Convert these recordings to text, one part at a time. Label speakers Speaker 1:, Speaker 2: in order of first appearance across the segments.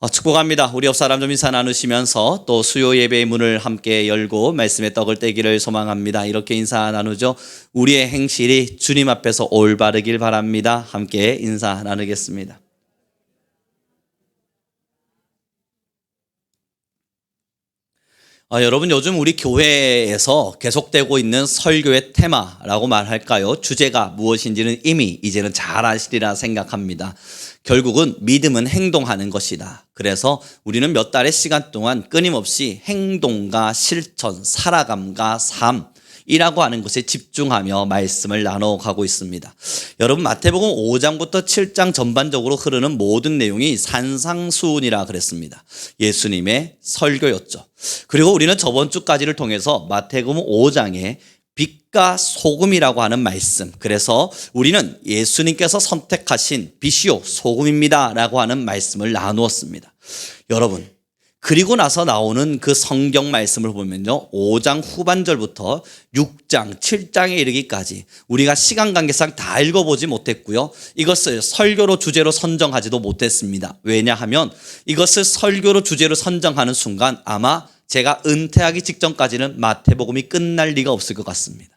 Speaker 1: 축복합니다. 우리 옆 사람 좀 인사 나누시면서 또 수요 예배의 문을 함께 열고 말씀의 떡을 떼기를 소망합니다. 이렇게 인사 나누죠. 우리의 행실이 주님 앞에서 올바르길 바랍니다. 함께 인사 나누겠습니다. 여러분, 요즘 우리 교회에서 계속되고 있는 설교의 테마라고 말할까요? 주제가 무엇인지는 이미 이제는 잘 아시리라 생각합니다. 결국은 믿음은 행동하는 것이다. 그래서 우리는 몇 달의 시간 동안 끊임없이 행동과 실천, 살아감과 삶이라고 하는 것에 집중하며 말씀을 나눠가고 있습니다. 여러분, 마태복음 5장부터 7장 전반적으로 흐르는 모든 내용이 산상수훈이라 그랬습니다. 예수님의 설교였죠. 그리고 우리는 저번 주까지를 통해서 마태복음 5장에 빛과 소금이라고 하는 말씀, 그래서 우리는 예수님께서 선택하신 빛이요 소금입니다 라고 하는 말씀을 나누었습니다. 여러분, 그리고 나서 나오는 그 성경 말씀을 보면요, 5장 후반절부터 6장, 7장에 이르기까지 우리가 시간 관계상 다 읽어보지 못했고요, 이것을 설교로 주제로 선정하지도 못했습니다. 왜냐하면 이것을 설교로 주제로 선정하는 순간 아마 제가 은퇴하기 직전까지는 마태복음이 끝날 리가 없을 것 같습니다.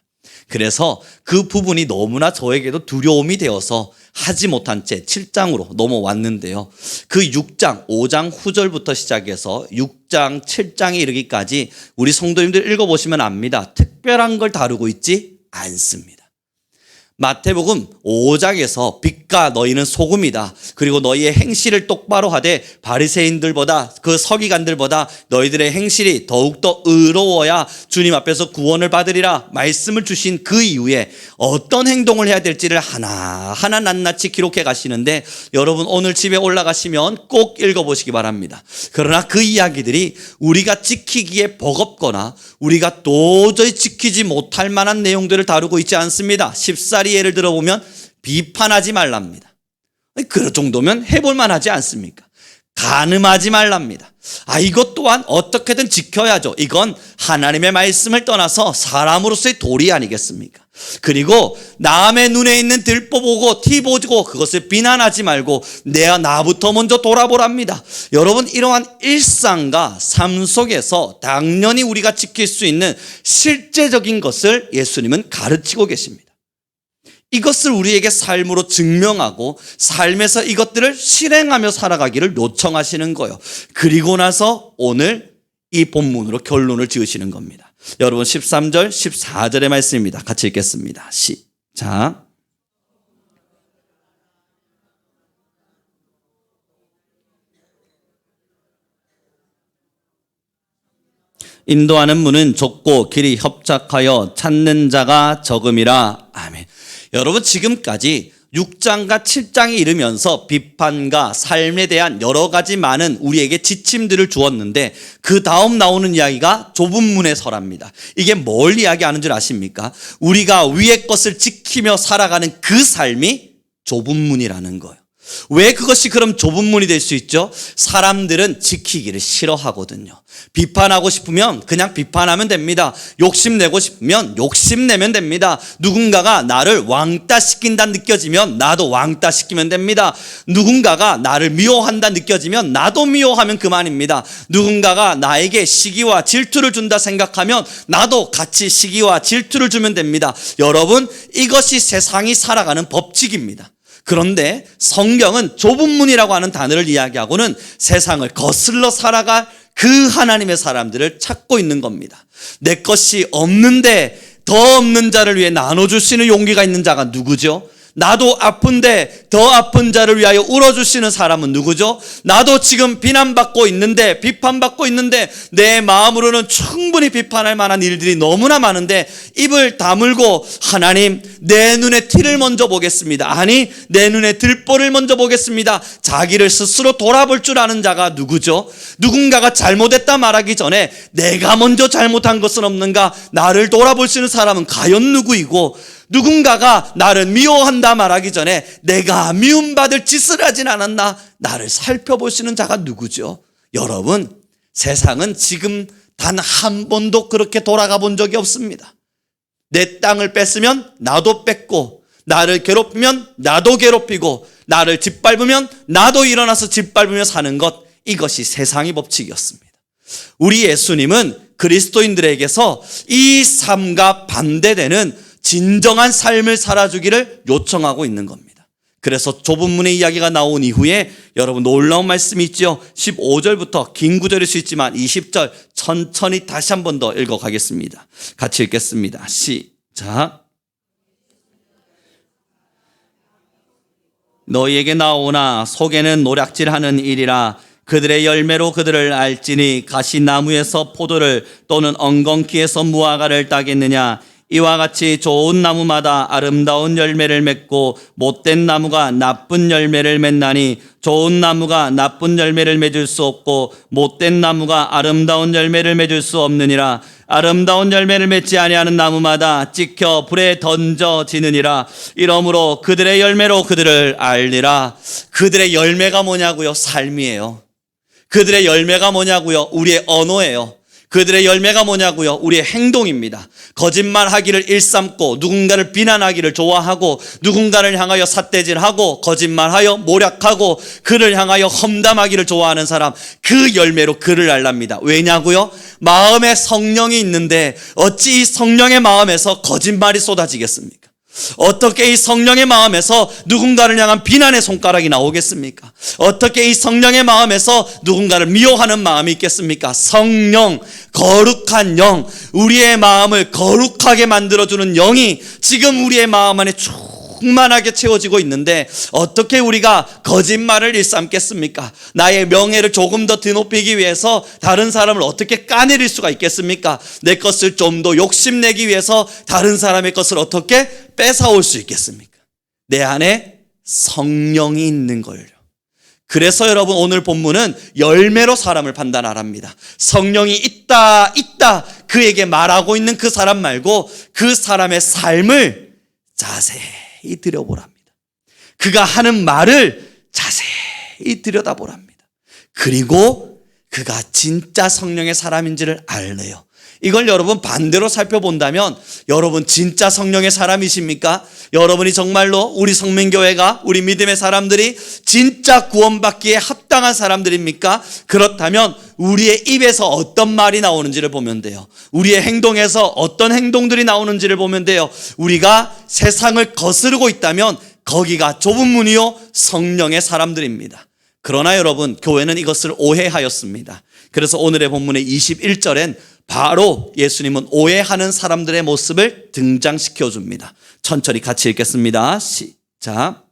Speaker 1: 그래서 그 부분이 너무나 저에게도 두려움이 되어서 하지 못한 채 7장으로 넘어왔는데요. 그 6장, 5장 후절부터 시작해서 6장, 7장에 이르기까지 우리 성도님들 읽어보시면 압니다. 특별한 걸 다루고 있지 않습니다. 마태복음 5장에서 빛과 너희는 소금이다. 그리고 너희의 행실을 똑바로 하되 바리새인들보다 그 서기관들보다 너희들의 행실이 더욱더 의로워야 주님 앞에서 구원을 받으리라 말씀을 주신 그 이후에 어떤 행동을 해야 될지를 하나하나 낱낱이 기록해 가시는데, 여러분 오늘 집에 올라가시면 꼭 읽어보시기 바랍니다. 그러나 그 이야기들이 우리가 지키기에 버겁거나 우리가 도저히 지키지 못할 만한 내용들을 다루고 있지 않습니다. 쉽사리 예를 들어보면 비판하지 말랍니다. 그 정도면 해볼 만하지 않습니까? 간음하지 말랍니다. 이것 또한 어떻게든 지켜야죠. 이건 하나님의 말씀을 떠나서 사람으로서의 도리 아니겠습니까? 그리고 남의 눈에 있는 들보 보고 티 보고 그것을 비난하지 말고 나부터 먼저 돌아보랍니다. 여러분, 이러한 일상과 삶 속에서 당연히 우리가 지킬 수 있는 실제적인 것을 예수님은 가르치고 계십니다. 이것을 우리에게 삶으로 증명하고 삶에서 이것들을 실행하며 살아가기를 요청하시는 거예요. 그리고 나서 오늘 이 본문으로 결론을 지으시는 겁니다. 여러분, 13절, 14절의 말씀입니다. 같이 읽겠습니다. 시작. 인도하는 문은 좁고 길이 협착하여 찾는 자가 적음이라. 아멘. 여러분, 지금까지 6장과 7장에 이르면서 비판과 삶에 대한 여러 가지 많은 우리에게 지침들을 주었는데, 그 다음 나오는 이야기가 좁은 문에 서랍니다. 이게 뭘 이야기하는 줄 아십니까? 우리가 위의 것을 지키며 살아가는 그 삶이 좁은 문이라는 거예요. 왜 그것이 그럼 좁은 문이 될 수 있죠? 사람들은 지키기를 싫어하거든요. 비판하고 싶으면 그냥 비판하면 됩니다. 욕심내고 싶으면 욕심내면 됩니다. 누군가가 나를 왕따 시킨다 느껴지면 나도 왕따 시키면 됩니다. 누군가가 나를 미워한다 느껴지면 나도 미워하면 그만입니다. 누군가가 나에게 시기와 질투를 준다 생각하면 나도 같이 시기와 질투를 주면 됩니다. 여러분, 이것이 세상이 살아가는 법칙입니다. 그런데 성경은 좁은 문이라고 하는 단어를 이야기하고는 세상을 거슬러 살아갈 그 하나님의 사람들을 찾고 있는 겁니다. 내 것이 없는데 더 없는 자를 위해 나눠줄 수 있는 용기가 있는 자가 누구죠? 나도 아픈데 더 아픈 자를 위하여 울어주시는 사람은 누구죠? 나도 지금 비난받고 있는데, 비판받고 있는데 내 마음으로는 충분히 비판할 만한 일들이 너무나 많은데 입을 다물고 하나님, 내 눈에 티를 먼저 보겠습니다. 아니, 내 눈에 들보를 먼저 보겠습니다. 자기를 스스로 돌아볼 줄 아는 자가 누구죠? 누군가가 잘못했다 말하기 전에 내가 먼저 잘못한 것은 없는가, 나를 돌아볼 수 있는 사람은 과연 누구이고, 누군가가 나를 미워한다 말하기 전에 내가 미움받을 짓을 하진 않았나, 나를 살펴보시는 자가 누구죠? 여러분, 세상은 지금 단 한 번도 그렇게 돌아가 본 적이 없습니다. 내 땅을 뺐으면 나도 뺐고, 나를 괴롭히면 나도 괴롭히고, 나를 짓밟으면 나도 일어나서 짓밟으며 사는 것, 이것이 세상의 법칙이었습니다. 우리 예수님은 그리스도인들에게서 이 삶과 반대되는 진정한 삶을 살아주기를 요청하고 있는 겁니다. 그래서 좁은 문의 이야기가 나온 이후에 여러분 놀라운 말씀이 있죠. 15절부터 긴 구절일 수 있지만 20절 천천히 다시 한 번 더 읽어가겠습니다. 같이 읽겠습니다. 시작. 너희에게 나오나 속에는 노략질하는 일이라. 그들의 열매로 그들을 알지니 가시나무에서 포도를 또는 엉겅퀴에서 무화과를 따겠느냐. 이와 같이 좋은 나무마다 아름다운 열매를 맺고 못된 나무가 나쁜 열매를 맺나니 좋은 나무가 나쁜 열매를 맺을 수 없고 못된 나무가 아름다운 열매를 맺을 수 없느니라. 아름다운 열매를 맺지 아니하는 나무마다 찍혀 불에 던져지느니라. 이러므로 그들의 열매로 그들을 알리라. 그들의 열매가 뭐냐고요? 삶이에요. 그들의 열매가 뭐냐고요? 우리의 언어예요. 그들의 열매가 뭐냐고요? 우리의 행동입니다. 거짓말하기를 일삼고 누군가를 비난하기를 좋아하고 누군가를 향하여 삿대질하고 거짓말하여 모략하고 그를 향하여 험담하기를 좋아하는 사람, 그 열매로 그를 알랍니다. 왜냐고요? 마음에 성령이 있는데 어찌 이 성령의 마음에서 거짓말이 쏟아지겠습니까? 어떻게 이 성령의 마음에서 누군가를 향한 비난의 손가락이 나오겠습니까? 어떻게 이 성령의 마음에서 누군가를 미워하는 마음이 있겠습니까? 성령, 거룩한 영, 우리의 마음을 거룩하게 만들어주는 영이 지금 우리의 마음 안에 충만하게 채워지고 있는데 어떻게 우리가 거짓말을 일삼겠습니까? 나의 명예를 조금 더 드높이기 위해서 다른 사람을 어떻게 까내릴 수가 있겠습니까? 내 것을 좀 더 욕심내기 위해서 다른 사람의 것을 어떻게 뺏어올 수 있겠습니까? 내 안에 성령이 있는 걸요. 그래서 여러분 오늘 본문은 열매로 사람을 판단하랍니다. 성령이 있다 그에게 말하고 있는 그 사람 말고 그 사람의 삶을 자세히 들여보랍니다. 그가 하는 말을 자세히 들여다보랍니다. 그리고 그가 진짜 성령의 사람인지를 알래요. 이걸 여러분 반대로 살펴본다면 여러분 진짜 성령의 사람이십니까? 여러분이 정말로 우리 성민교회가 우리 믿음의 사람들이 진짜 구원받기에 합당한 사람들입니까? 그렇다면 우리의 입에서 어떤 말이 나오는지를 보면 돼요. 우리의 행동에서 어떤 행동들이 나오는지를 보면 돼요. 우리가 세상을 거스르고 있다면 거기가 좁은 문이요 성령의 사람들입니다. 그러나 여러분 교회는 이것을 오해하였습니다. 그래서 오늘의 본문의 21절엔 바로 예수님은 오해하는 사람들의 모습을 등장시켜 줍니다. 천천히 같이 읽겠습니다. 시작.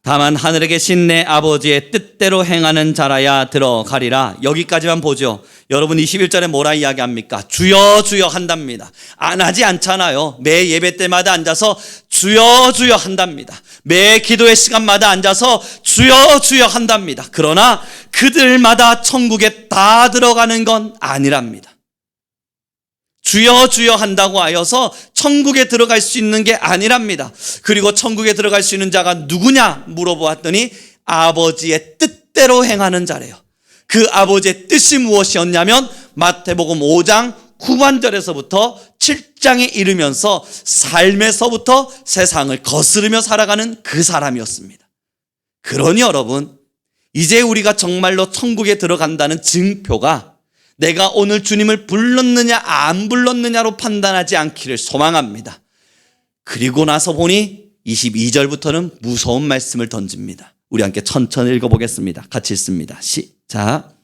Speaker 1: 다만 하늘에 계신 내 아버지의 뜻대로 행하는 자라야 들어가리라. 여기까지만 보죠. 여러분 21절에 뭐라 이야기합니까? 주여 주여 한답니다. 안 하지 않잖아요. 매 예배 때마다 앉아서 주여 주여 한답니다. 매 기도의 시간마다 앉아서 주여 주여 한답니다. 그러나 그들마다 천국에 다 들어가는 건 아니랍니다. 주여 주여 한다고 하여서 천국에 들어갈 수 있는 게 아니랍니다. 그리고 천국에 들어갈 수 있는 자가 누구냐 물어보았더니 아버지의 뜻대로 행하는 자래요. 그 아버지의 뜻이 무엇이었냐면 마태복음 5장 9반절에서부터 7장에 이르면서 삶에서부터 세상을 거스르며 살아가는 그 사람이었습니다. 그러니 여러분 이제 우리가 정말로 천국에 들어간다는 증표가 내가 오늘 주님을 불렀느냐 안 불렀느냐로 판단하지 않기를 소망합니다. 그리고 나서 보니 22절부터는 무서운 말씀을 던집니다. 우리 함께 천천히 읽어보겠습니다. 같이 읽습니다. 시작.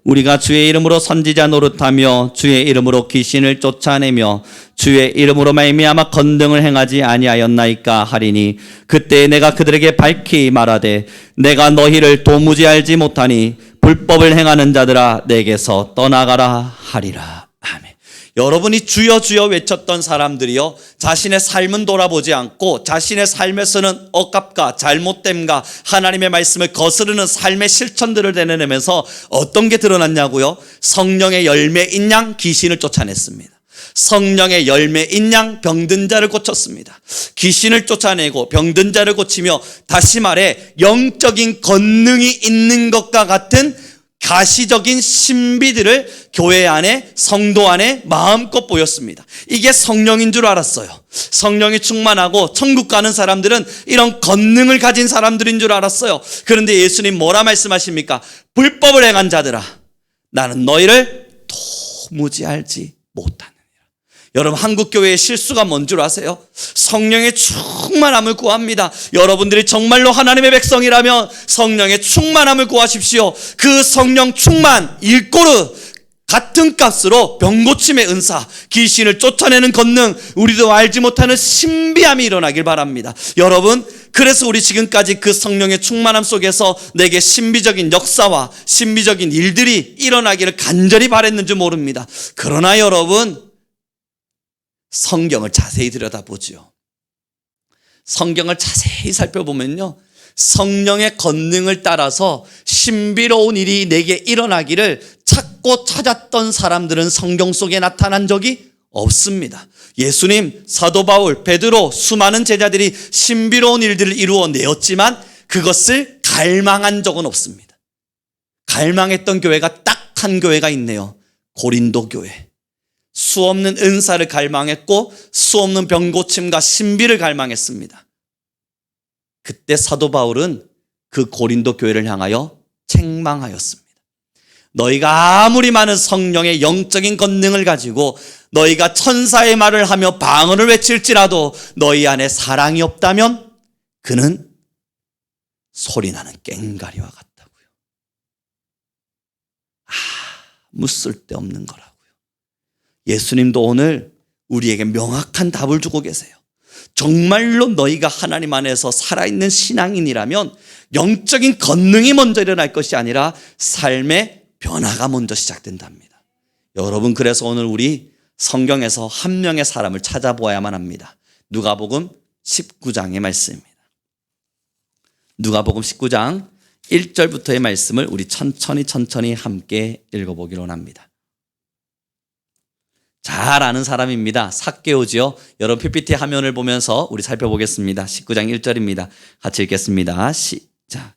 Speaker 1: 우리가 주의 이름으로 선지자 노릇하며 주의 이름으로 귀신을 쫓아내며 주의 이름으로 말미암아 건등을 행하지 아니하였나이까 하리니 그때 내가 그들에게 밝히 말하되 내가 너희를 도무지 알지 못하니 불법을 행하는 자들아 내게서 떠나가라 하리라. 아멘. 여러분이 주여 주여 외쳤던 사람들이요 자신의 삶은 돌아보지 않고 자신의 삶에서는 억압과 잘못됨과 하나님의 말씀을 거스르는 삶의 실천들을 내내면서 어떤 게 드러났냐고요? 성령의 열매인 양 귀신을 쫓아냈습니다. 성령의 열매인 양 병든 자를 고쳤습니다. 귀신을 쫓아내고 병든 자를 고치며 다시 말해 영적인 권능이 있는 것과 같은 가시적인 신비들을 교회 안에, 성도 안에 마음껏 보였습니다. 이게 성령인 줄 알았어요. 성령이 충만하고 천국 가는 사람들은 이런 권능을 가진 사람들인 줄 알았어요. 그런데 예수님 뭐라 말씀하십니까? 불법을 행한 자들아, 나는 너희를 도무지 알지 못하느니라. 여러분, 한국교회의 실수가 뭔 줄 아세요? 성령의 충만함을 구합니다. 여러분들이 정말로 하나님의 백성이라면 성령의 충만함을 구하십시오. 그 성령 충만, 일꼬르 같은 값으로 병고침의 은사, 귀신을 쫓아내는 권능, 우리도 알지 못하는 신비함이 일어나길 바랍니다. 여러분, 그래서 우리 지금까지 그 성령의 충만함 속에서 내게 신비적인 역사와 신비적인 일들이 일어나기를 간절히 바랬는지 모릅니다. 그러나 여러분, 성경을 자세히 들여다보죠. 성경을 자세히 살펴보면요, 성령의 권능을 따라서 신비로운 일이 내게 일어나기를 찾고 찾았던 사람들은 성경 속에 나타난 적이 없습니다. 예수님, 사도 바울, 베드로, 수많은 제자들이 신비로운 일들을 이루어내었지만 그것을 갈망한 적은 없습니다. 갈망했던 교회가 딱 한 교회가 있네요. 고린도 교회. 수없는 은사를 갈망했고 수없는 병고침과 신비를 갈망했습니다. 그때 사도 바울은 그 고린도 교회를 향하여 책망하였습니다. 너희가 아무리 많은 성령의 영적인 권능을 가지고 너희가 천사의 말을 하며 방언을 외칠지라도 너희 안에 사랑이 없다면 그는 소리나는 꽹가리와 같다고요. 아무 쓸데없는 거라고요. 예수님도 오늘 우리에게 명확한 답을 주고 계세요. 정말로 너희가 하나님 안에서 살아있는 신앙인이라면 영적인 권능이 먼저 일어날 것이 아니라 삶의 변화가 먼저 시작된답니다. 여러분, 그래서 오늘 우리 성경에서 한 명의 사람을 찾아보아야만 합니다. 누가복음 19장의 말씀입니다. 누가복음 19장 1절부터의 말씀을 우리 천천히 함께 읽어보기로 합니다. 잘 아는 사람입니다. 삭개오지요. 여러분 PPT 화면을 보면서 우리 살펴보겠습니다. 19장 1절입니다. 같이 읽겠습니다. 시작.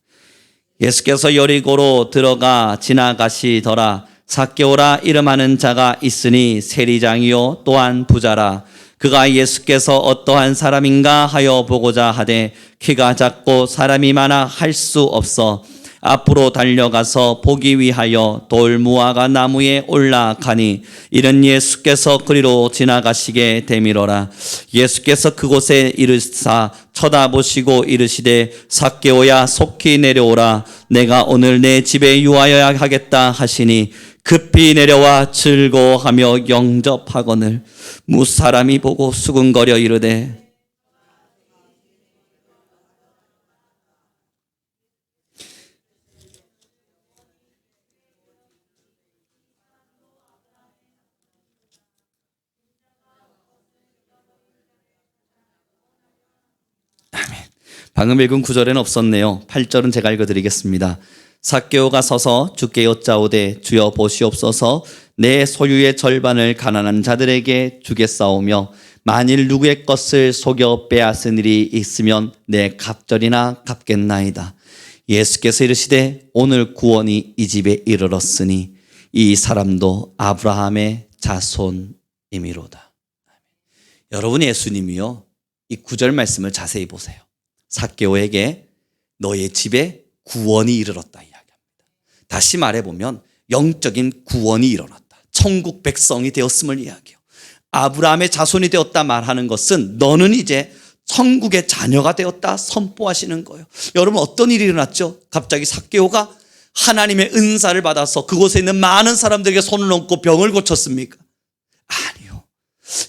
Speaker 1: 예수께서 여리고로 들어가 지나가시더라. 삭개오라 이름하는 자가 있으니 세리장이요 또한 부자라. 그가 예수께서 어떠한 사람인가 하여 보고자 하되 키가 작고 사람이 많아 할 수 없어 앞으로 달려가서 보기 위하여 돌무화과 나무에 올라가니 이는 예수께서 그리로 지나가시게 되미로라. 예수께서 그곳에 이르사 쳐다보시고 이르시되 삭개오야 속히 내려오라. 내가 오늘 내 집에 유하여야 하겠다 하시니 급히 내려와 즐거워하며 영접하거늘 무사람이 보고 수군거려 이르되 방금 읽은 9절에는 없었네요. 8절은 제가 읽어드리겠습니다. 삭개오가 서서 주께 여짜오되 주여 보시옵소서 내 소유의 절반을 가난한 자들에게 주겠사오며 만일 누구의 것을 속여 빼앗은 일이 있으면 내 갑절이나 갚겠나이다. 예수께서 이르시되 오늘 구원이 이 집에 이르렀으니 이 사람도 아브라함의 자손이미로다. 여러분, 예수님이요 이 9절 말씀을 자세히 보세요. 삭개오에게 너의 집에 구원이 이르렀다 이야기합니다. 다시 말해보면 영적인 구원이 일어났다. 천국 백성이 되었음을 이야기해요. 아브라함의 자손이 되었다 말하는 것은 너는 이제 천국의 자녀가 되었다 선포하시는 거예요. 여러분, 어떤 일이 일어났죠? 갑자기 삭개오가 하나님의 은사를 받아서 그곳에 있는 많은 사람들에게 손을 얹고 병을 고쳤습니까? 아니요.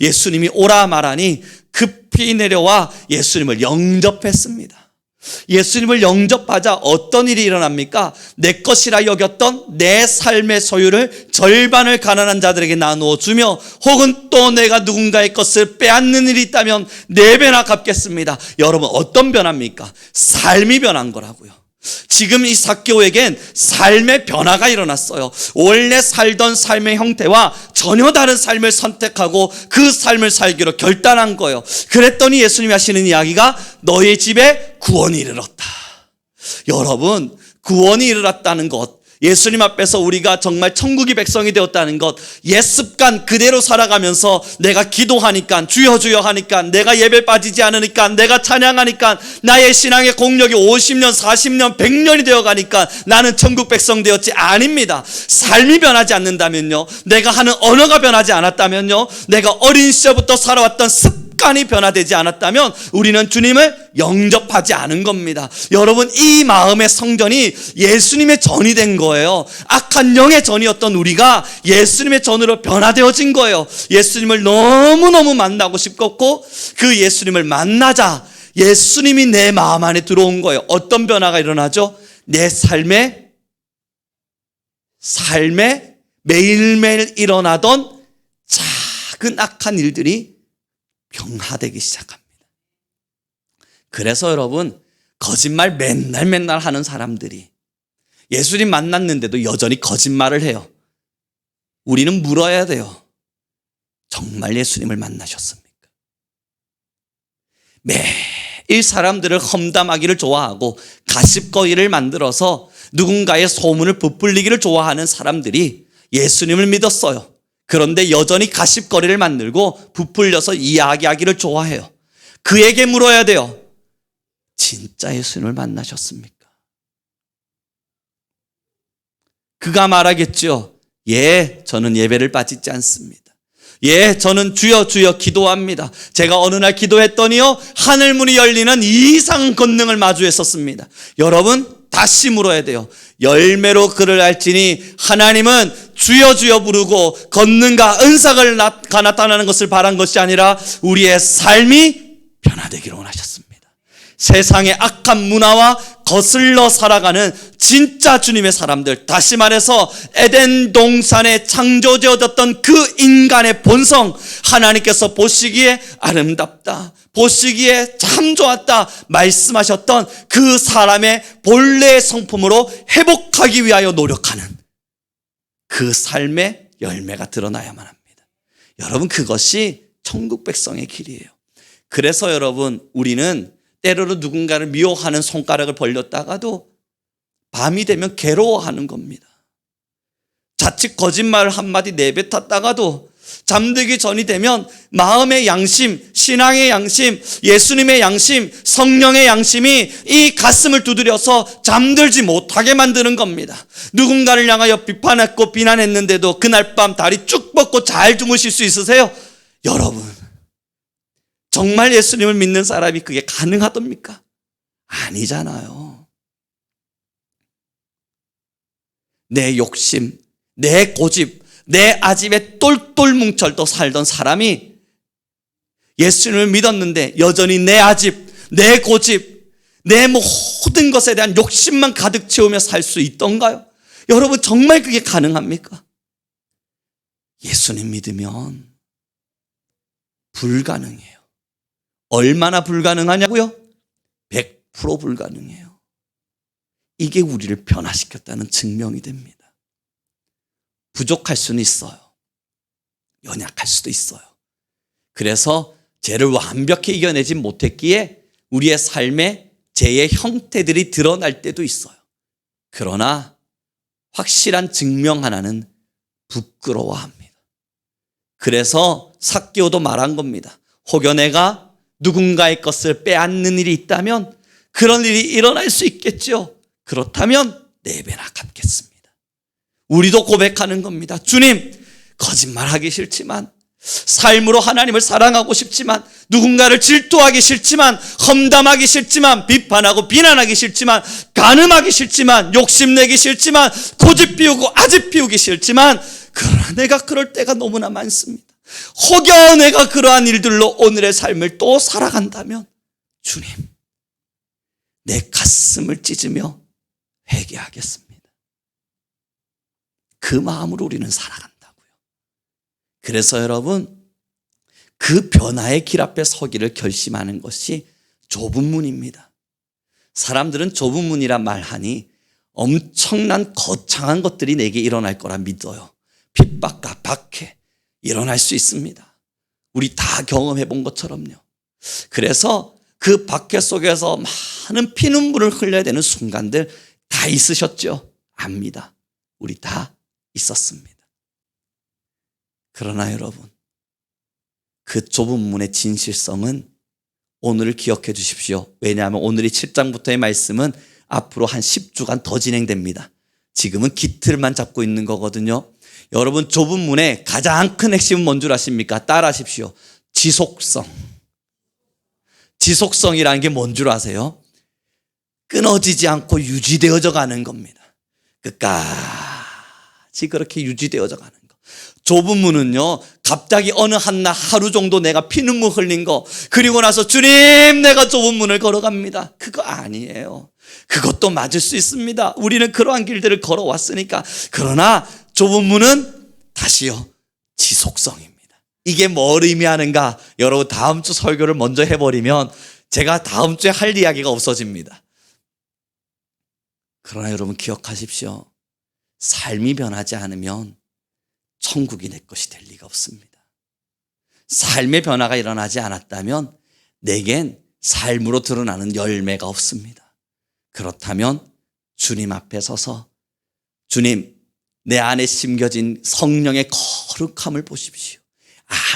Speaker 1: 예수님이 오라 말하니 급히 내려와 예수님을 영접했습니다. 예수님을 영접하자 어떤 일이 일어납니까? 내 것이라 여겼던 내 삶의 소유를 절반을 가난한 자들에게 나누어 주며 혹은 또 내가 누군가의 것을 빼앗는 일이 있다면 4배나 갚겠습니다. 여러분, 어떤 변화입니까? 삶이 변한 거라고요. 지금 이 삭개오에겐 삶의 변화가 일어났어요. 원래 살던 삶의 형태와 전혀 다른 삶을 선택하고 그 삶을 살기로 결단한 거예요. 그랬더니 예수님이 하시는 이야기가 너의 집에 구원이 이르렀다. 여러분, 구원이 이르렀다는 것, 예수님 앞에서 우리가 정말 천국의 백성이 되었다는 것, 옛 습관 그대로 살아가면서 내가 기도하니까, 주여 주여 하니까, 내가 예배 빠지지 않으니까, 내가 찬양하니까, 나의 신앙의 공력이 50년, 40년, 100년이 되어가니까 나는 천국 백성 되었지. 아닙니다. 삶이 변하지 않는다면요, 내가 하는 언어가 변하지 않았다면요, 내가 어린 시절부터 살아왔던 습관이 변화되지 않았다면 우리는 주님을 영접하지 않은 겁니다. 여러분, 이 마음의 성전이 예수님의 전이 된 거예요. 악한 영의 전이었던 우리가 예수님의 전으로 변화되어진 거예요. 예수님을 너무너무 만나고 싶었고, 그 예수님을 만나자 예수님이 내 마음 안에 들어온 거예요. 어떤 변화가 일어나죠? 내 삶에 매일매일 일어나던 작은 악한 일들이 변화되기 시작합니다. 그래서 여러분, 거짓말 맨날 하는 사람들이 예수님 만났는데도 여전히 거짓말을 해요. 우리는 물어야 돼요. 정말 예수님을 만나셨습니까? 매일 사람들을 험담하기를 좋아하고 가십거리를 만들어서 누군가의 소문을 부풀리기를 좋아하는 사람들이 예수님을 믿었어요. 그런데 여전히 가십거리를 만들고 부풀려서 이야기하기를 좋아해요. 그에게 물어야 돼요. 진짜 예수님을 만나셨습니까? 그가 말하겠죠. 예, 저는 예배를 빠지지 않습니다. 예, 저는 주여 주여 기도합니다. 제가 어느 날 기도했더니요, 하늘문이 열리는 이상한 권능을 마주했었습니다. 여러분, 다시 물어야 돼요. 열매로 그를 알지니 하나님은 주여 주여 부르고 권능과 은사가 나타나는 것을 바란 것이 아니라 우리의 삶이 변화되기를 원하셨습니다. 세상의 악한 문화와 거슬러 살아가는 진짜 주님의 사람들, 다시 말해서 에덴 동산에 창조되어졌던 그 인간의 본성, 하나님께서 보시기에 아름답다, 보시기에 참 좋았다 말씀하셨던 그 사람의 본래의 성품으로 회복하기 위하여 노력하는 그 삶의 열매가 드러나야만 합니다. 여러분, 그것이 천국 백성의 길이에요. 그래서 여러분, 우리는 때로는 누군가를 미워하는 손가락을 벌렸다가도 밤이 되면 괴로워하는 겁니다. 자칫 거짓말을 한마디 내뱉었다가도 잠들기 전이 되면 마음의 양심, 신앙의 양심, 예수님의 양심, 성령의 양심이 이 가슴을 두드려서 잠들지 못하게 만드는 겁니다. 누군가를 향하여 비판했고 비난했는데도 그날 밤 다리 쭉 뻗고 잘 주무실 수 있으세요? 여러분, 정말 예수님을 믿는 사람이 그게 가능하답니까? 아니잖아요. 내 욕심, 내 고집, 내 아집에 똘똘 뭉쳐도 살던 사람이 예수님을 믿었는데 여전히 내 아집, 내 고집, 내 모든 것에 대한 욕심만 가득 채우며 살 수 있던가요? 여러분, 정말 그게 가능합니까? 예수님 믿으면 불가능해요. 얼마나 불가능하냐고요? 100% 불가능해요. 이게 우리를 변화시켰다는 증명이 됩니다. 부족할 수는 있어요. 연약할 수도 있어요. 그래서 죄를 완벽히 이겨내지 못했기에 우리의 삶에 죄의 형태들이 드러날 때도 있어요. 그러나 확실한 증명 하나는 부끄러워합니다. 그래서 삭개오도 말한 겁니다. 혹여 내가 누군가의 것을 빼앗는 일이 있다면 그런 일이 일어날 수 있겠죠. 그렇다면 4배나 갚겠습니다. 우리도 고백하는 겁니다. 주님, 거짓말하기 싫지만, 삶으로 하나님을 사랑하고 싶지만, 누군가를 질투하기 싫지만, 험담하기 싫지만, 비판하고 비난하기 싫지만, 간음하기 싫지만, 욕심내기 싫지만, 고집 피우고 아집 피우기 싫지만, 그러나 내가 그럴 때가 너무나 많습니다. 혹여 내가 그러한 일들로 오늘의 삶을 또 살아간다면 주님, 내 가슴을 찢으며 회개하겠습니다. 그 마음으로 우리는 살아간다고요. 그래서 여러분, 그 변화의 길 앞에 서기를 결심하는 것이 좁은 문입니다. 사람들은 좁은 문이란 말하니 엄청난 거창한 것들이 내게 일어날 거라 믿어요. 핍박과 박해 일어날 수 있습니다. 우리 다 경험해 본 것처럼요. 그래서 그 박해 속에서 많은 피눈물을 흘려야 되는 순간들 다 있으셨죠? 압니다. 우리 다 있었습니다. 그러나 여러분, 그 좁은 문의 진실성은 오늘을 기억해 주십시오. 왜냐하면 오늘이 7장부터의 말씀은 앞으로 한 10주간 더 진행됩니다. 지금은 기틀만 잡고 있는 거거든요. 여러분, 좁은 문의 가장 큰 핵심은 뭔 줄 아십니까? 따라하십시오. 지속성. 지속성이라는 게 뭔 줄 아세요? 끊어지지 않고 유지되어져 가는 겁니다. 끝까지 그렇게 유지되어져 가는 거. 좁은 문은요, 갑자기 어느 한날 하루 정도 내가 피눈물 흘린 거, 그리고 나서 주님 내가 좁은 문을 걸어갑니다. 그거 아니에요. 그것도 맞을 수 있습니다. 우리는 그러한 길들을 걸어왔으니까. 그러나 좁은 문은 다시요, 지속성입니다. 이게 뭘 의미하는가? 여러분, 다음 주 설교를 먼저 해버리면 제가 다음 주에 할 이야기가 없어집니다. 그러나 여러분 기억하십시오. 삶이 변하지 않으면 천국이 내 것이 될 리가 없습니다. 삶의 변화가 일어나지 않았다면 내겐 삶으로 드러나는 열매가 없습니다. 그렇다면 주님 앞에 서서 주님, 내 안에 심겨진 성령의 거룩함을 보십시오.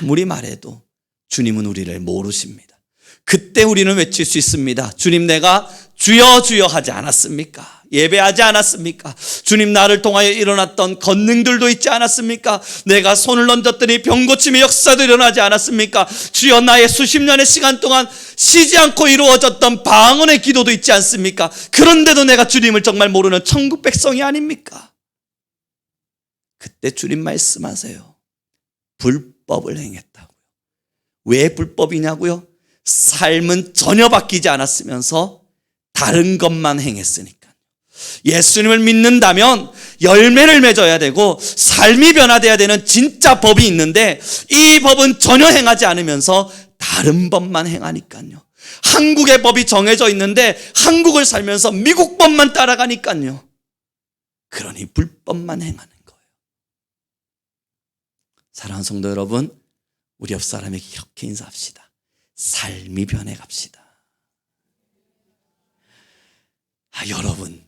Speaker 1: 아무리 말해도 주님은 우리를 모르십니다. 그때 우리는 외칠 수 있습니다. 주님, 내가 주여 주여 하지 않았습니까? 예배하지 않았습니까? 주님, 나를 통하여 일어났던 권능들도 있지 않았습니까? 내가 손을 얹었더니 병 고침의 역사도 일어나지 않았습니까? 주여, 나의 수십 년의 시간 동안 쉬지 않고 이루어졌던 방언의 기도도 있지 않습니까? 그런데도 내가 주님을 정말 모르는 천국 백성이 아닙니까? 그때 주님 말씀하세요. 불법을 행했다고요. 왜 불법이냐고요? 삶은 전혀 바뀌지 않았으면서 다른 것만 행했으니까. 예수님을 믿는다면 열매를 맺어야 되고 삶이 변화돼야 되는 진짜 법이 있는데 이 법은 전혀 행하지 않으면서 다른 법만 행하니까요. 한국의 법이 정해져 있는데 한국을 살면서 미국 법만 따라가니까요. 그러니 불법만 행하는 거예요. 사랑하는 성도 여러분, 우리 옆 사람에게 이렇게 인사합시다. 삶이 변해갑시다. 여러분,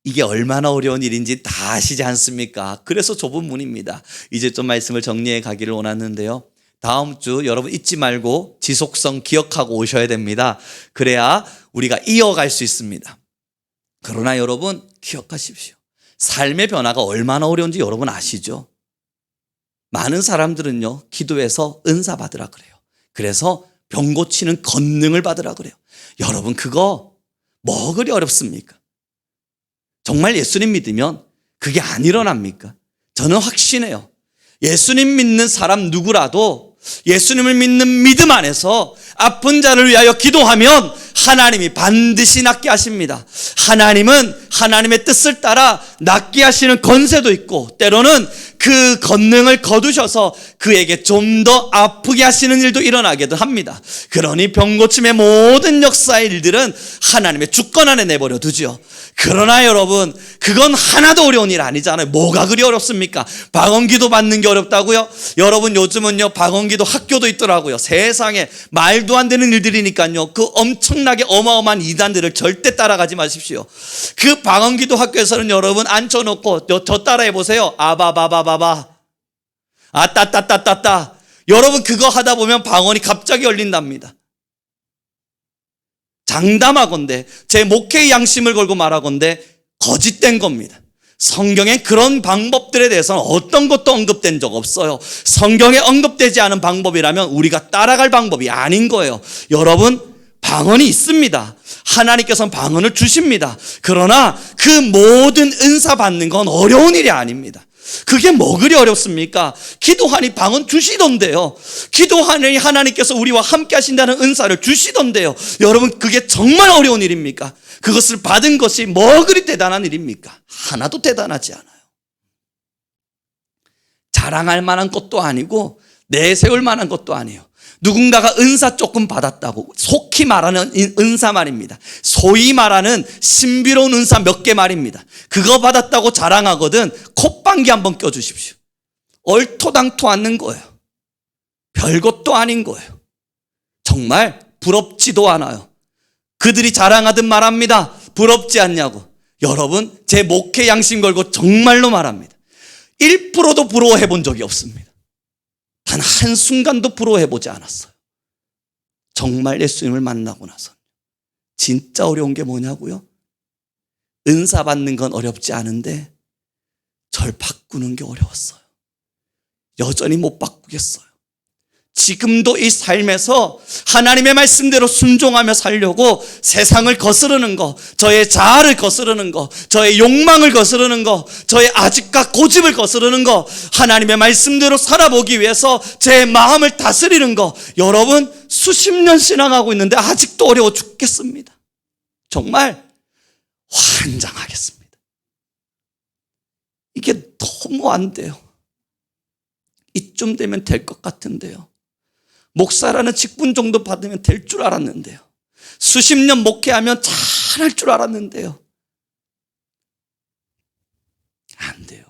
Speaker 1: 이게 얼마나 어려운 일인지 다 아시지 않습니까? 그래서 좁은 문입니다. 이제 좀 말씀을 정리해 가기를 원하는데요. 다음 주 여러분 잊지 말고 지속성 기억하고 오셔야 됩니다. 그래야 우리가 이어갈 수 있습니다. 그러나 여러분 기억하십시오. 삶의 변화가 얼마나 어려운지 여러분 아시죠? 많은 사람들은요, 기도해서 은사 받으라 그래요. 그래서 병 고치는 권능을 받으라 그래요. 여러분, 그거 뭐 그리 어렵습니까? 정말 예수님 믿으면 그게 안 일어납니까? 저는 확신해요. 예수님 믿는 사람 누구라도 예수님을 믿는 믿음 안에서 아픈 자를 위하여 기도하면 하나님이 반드시 낫게 하십니다. 하나님은 하나님의 뜻을 따라 낫게 하시는 권세도 있고 때로는 그 권능을 거두셔서 그에게 좀 더 아프게 하시는 일도 일어나기도 합니다. 그러니 병고침의 모든 역사의 일들은 하나님의 주권 안에 내버려 두죠. 그러나 여러분, 그건 하나도 어려운 일 아니잖아요. 뭐가 그리 어렵습니까? 방언기도 받는 게 어렵다고요? 여러분, 요즘은요 방언기도 학교도 있더라고요. 세상에 말도 안 되는 일들이니까요. 그 엄청나게 어마어마한 이단들을 절대 따라가지 마십시오. 그 방언기도 학교에서는 여러분 앉혀놓고 저 따라해 보세요. 아바바바바바, 아따따따따따. 여러분, 그거 하다 보면 방언이 갑자기 열린답니다. 장담하건대, 제 목회의 양심을 걸고 말하건대 거짓된 겁니다. 성경에 그런 방법들에 대해서는 어떤 것도 언급된 적 없어요. 성경에 언급되지 않은 방법이라면 우리가 따라갈 방법이 아닌 거예요. 여러분, 방언이 있습니다. 하나님께서는 방언을 주십니다. 그러나 그 모든 은사 받는 건 어려운 일이 아닙니다. 그게 뭐 그리 어렵습니까? 기도하니 방언 주시던데요. 기도하니 하나님께서 우리와 함께 하신다는 은사를 주시던데요. 여러분, 그게 정말 어려운 일입니까? 그것을 받은 것이 뭐 그리 대단한 일입니까? 하나도 대단하지 않아요. 자랑할 만한 것도 아니고 내세울 만한 것도 아니에요. 누군가가 은사 조금 받았다고, 속히 말하는 은사 말입니다. 소위 말하는 신비로운 은사 몇 개 말입니다. 그거 받았다고 자랑하거든 콧방귀 한번 껴주십시오. 얼토당토 않는 거예요. 별것도 아닌 거예요. 정말 부럽지도 않아요. 그들이 자랑하듯 말합니다. 부럽지 않냐고. 여러분, 제 목회 양심 걸고 정말로 말합니다. 1%도 부러워해 본 적이 없습니다. 단 한순간도 부러워해 보지 않았어요. 정말 예수님을 만나고 나서 진짜 어려운 게 뭐냐고요? 은사 받는 건 어렵지 않은데 절 바꾸는 게 어려웠어요. 여전히 못 바꾸겠어요. 지금도 이 삶에서 하나님의 말씀대로 순종하며 살려고 세상을 거스르는 거, 저의 자아를 거스르는 거, 저의 욕망을 거스르는 거, 저의 아집과 고집을 거스르는 거, 하나님의 말씀대로 살아보기 위해서 제 마음을 다스리는 거, 여러분 수십 년 신앙하고 있는데 아직도 어려워 죽겠습니다. 정말 환장하겠습니다. 이게 너무 안 돼요. 이쯤 되면 될 것 같은데요. 목사라는 직분 정도 받으면 될 줄 알았는데요. 수십 년 목회하면 잘할 줄 알았는데요. 안 돼요.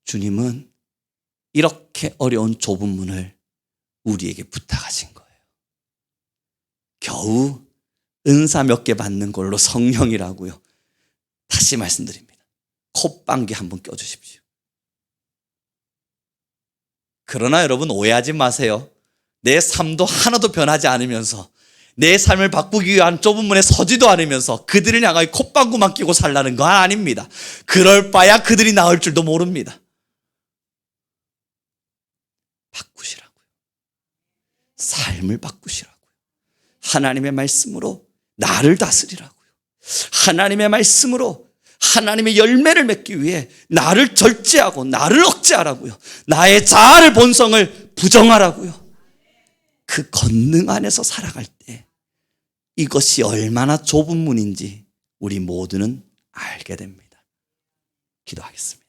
Speaker 1: 주님은 이렇게 어려운 좁은 문을 우리에게 부탁하신 거예요. 겨우 은사 몇 개 받는 걸로 성령이라고요. 다시 말씀드립니다. 콧방귀 한번 껴주십시오. 그러나 여러분 오해하지 마세요. 내 삶도 하나도 변하지 않으면서 내 삶을 바꾸기 위한 좁은 문에 서지도 않으면서 그들을 향하여 콧방구만 끼고 살라는 건 아닙니다. 그럴 바야 그들이 나을 줄도 모릅니다. 바꾸시라고요. 삶을 바꾸시라고요. 하나님의 말씀으로 나를 다스리라고요. 하나님의 말씀으로 하나님의 열매를 맺기 위해 나를 절제하고 나를 억제하라고요. 나의 자아를 본성을 부정하라고요. 그 권능 안에서 살아갈 때 이것이 얼마나 좁은 문인지 우리 모두는 알게 됩니다. 기도하겠습니다.